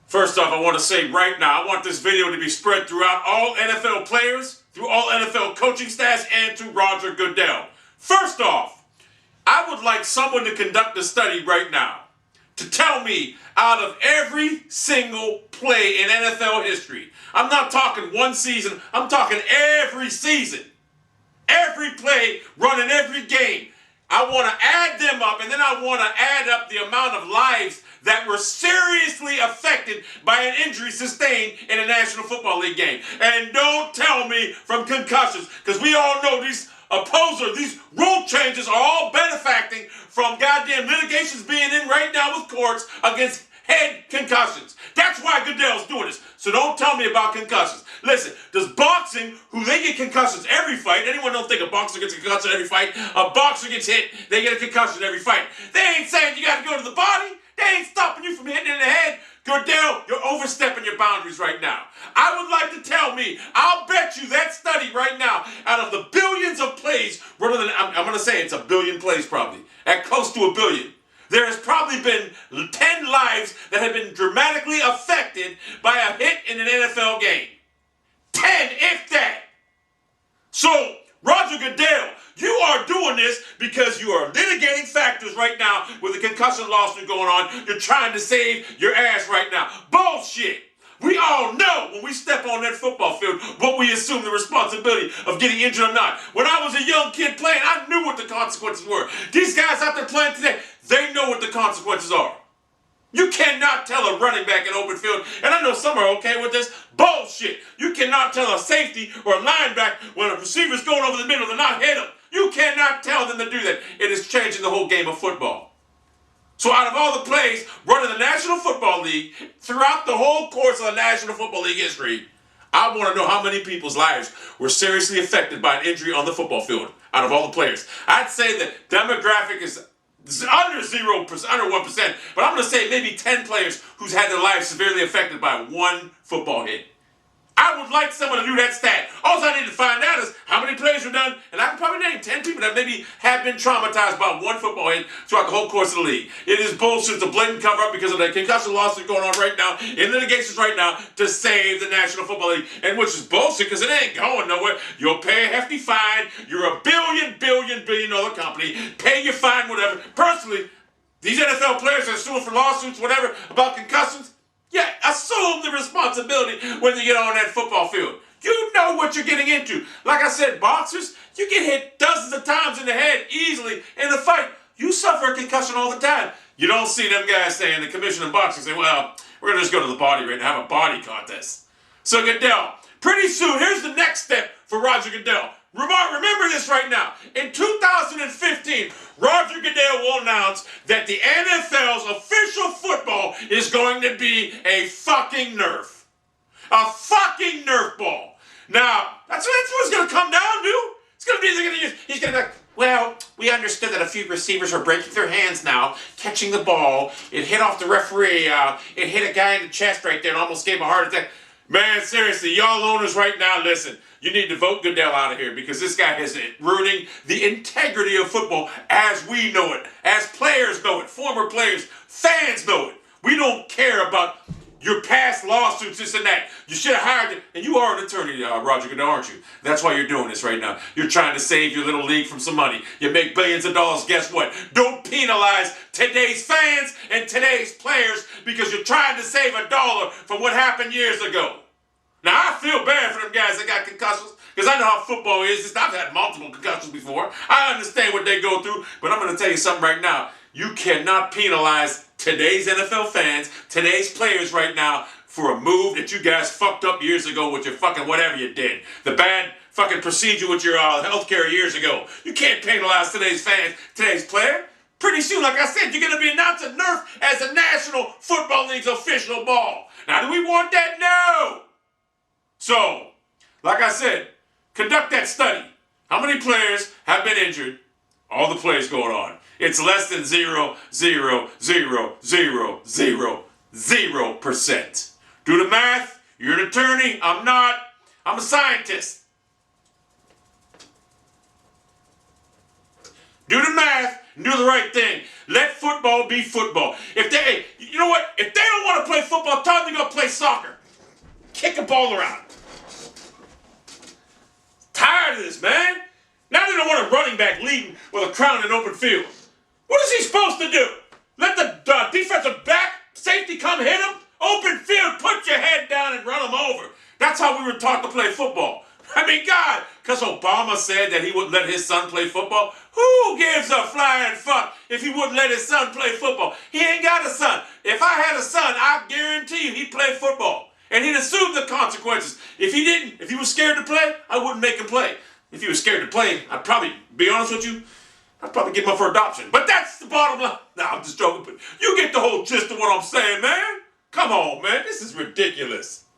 First off, I want to say right now, I want this video to be spread throughout all NFL players, through all NFL coaching staffs, and to Roger Goodell. First off, I would like someone to conduct a study right now to tell me out of every single play in NFL history, I'm not talking one season, I'm talking every season, every play run in every game. I want to add them up, and then I want to add up the amount of lives that were seriously affected by an injury sustained in a National Football League game. And don't tell me from concussions, because we all know these these rule changes are all benefacting from goddamn litigations being in right now with courts against head concussions. That's why Goodell's doing this. So don't tell me about concussions. Listen, does boxing, who they get concussions every fight, anyone don't think a boxer gets a concussion every fight? A boxer gets hit, they get a concussion every fight. They ain't saying you got to go to the body. They ain't stopping you from hitting in the head. Goodell, you're overstepping your boundaries right now. I would like to tell me, I'll bet you that study right now, out of the billions of plays, rather than, I'm going to say it's a billion plays probably, at close to a billion, there has probably been 10 lives that have been dramatically affected by a hit in an NFL game. 10, if that. So, Roger Goodell, you are doing this because you are litigating factors right now with the concussion lawsuit going on. You're trying to save your ass right now. Bullshit. We all know when we step on that football field what we assume the responsibility of getting injured or not. When I was a young kid playing, I knew what the consequences were. These guys out there playing today, they know what the consequences are. You cannot tell a running back in open field, and I know some are okay with this, bullshit. You cannot tell a safety or a linebacker when a receiver's going over the middle to not hit him. You cannot tell them to do that. It is changing the whole game of football. So out of all the plays run in the National Football League, throughout the whole course of the National Football League history, I want to know how many people's lives were seriously affected by an injury on the football field out of all the players. I'd say the demographic is under 0%, under 1%, but I'm going to say maybe 10 players who's had their lives severely affected by one football hit. I would like someone to do that stat. All I need to find out is how many plays were done, and I can probably name 10 people that maybe have been traumatized by one football hit throughout the whole course of the league. It is bullshit. It's a blatant cover-up because of the concussion lawsuit going on right now, in litigations right now, to save the National Football League, and which is bullshit because it ain't going nowhere. You'll pay a hefty fine. You're a billion dollar company. Pay your fine, whatever. Personally, these NFL players that are suing for lawsuits, whatever, about concussions, yeah, assume the responsibility when you get on that football field. You know what you're getting into. Like I said, boxers, you get hit dozens of times in the head easily in a fight. You suffer a concussion all the time. You don't see them guys saying, the commission of boxing say, well, we're going to just go to the body ring and have a body contest. So Goodell, pretty soon, here's the next step for Roger Goodell. Remember this right now. In 2015, Roger Goodell will announce that the NFL's official football is going to be a fucking Nerf. A fucking Nerf ball. Now, that's what it's going to come down to. It's going to be, he's going to be like, well, we understood that a few receivers are breaking their hands now, catching the ball. It hit off the referee. It hit a guy in the chest right there and almost gave him a heart attack. Man, seriously, y'all owners right now, listen, you need to vote Goodell out of here because this guy is ruining the integrity of football as we know it, as players know it, former players, fans know it. We don't care about your past lawsuits, this and that. You should have hired it, and you are an attorney, Roger Goodell, aren't you? That's why you're doing this right now. You're trying to save your little league from some money. You make billions of dollars, guess what? Don't penalize today's fans and today's players because you're trying to save $1 from what happened years ago. Now, I feel bad for them guys that got concussions because I know how football is. I've had multiple concussions before. I understand what they go through, but I'm going to tell you something right now. You cannot penalize today's NFL fans, today's players right now for a move that you guys fucked up years ago with your fucking whatever you did. The bad fucking procedure with your healthcare years ago. You can't penalize today's fans, today's player. Pretty soon, like I said, you're going to be announcing Nerf as the National Football League's official ball. Now, do we want that? No! So, like I said, conduct that study. How many players have been injured? All the plays going on. It's less than 0.000000%. Do the math. You're an attorney. I'm not. I'm a scientist. Do the math. and do the right thing. Let football be football. If they, you know what? If they don't want to play football, tell them to go play soccer. Kick a ball around. Tired of this, man. Now they don't want a running back leading with a crown in open field. What is he supposed to do? Let the defensive back, safety come hit him? Open field, put your head down and run him over. That's how we were taught to play football. I mean, God, because Obama said that he wouldn't let his son play football. Who gives a flying fuck if he wouldn't let his son play football? He ain't got a son. If I had a son, I guarantee you he'd play football. And he'd assume the consequences. If he didn't, if he was scared to play, I wouldn't make him play. If he was scared to play, I'd probably, be honest with you, I'd probably give him up for adoption. But that's the bottom line. Nah, I'm just joking, but you get the whole gist of what I'm saying, man. Come on, man. This is ridiculous.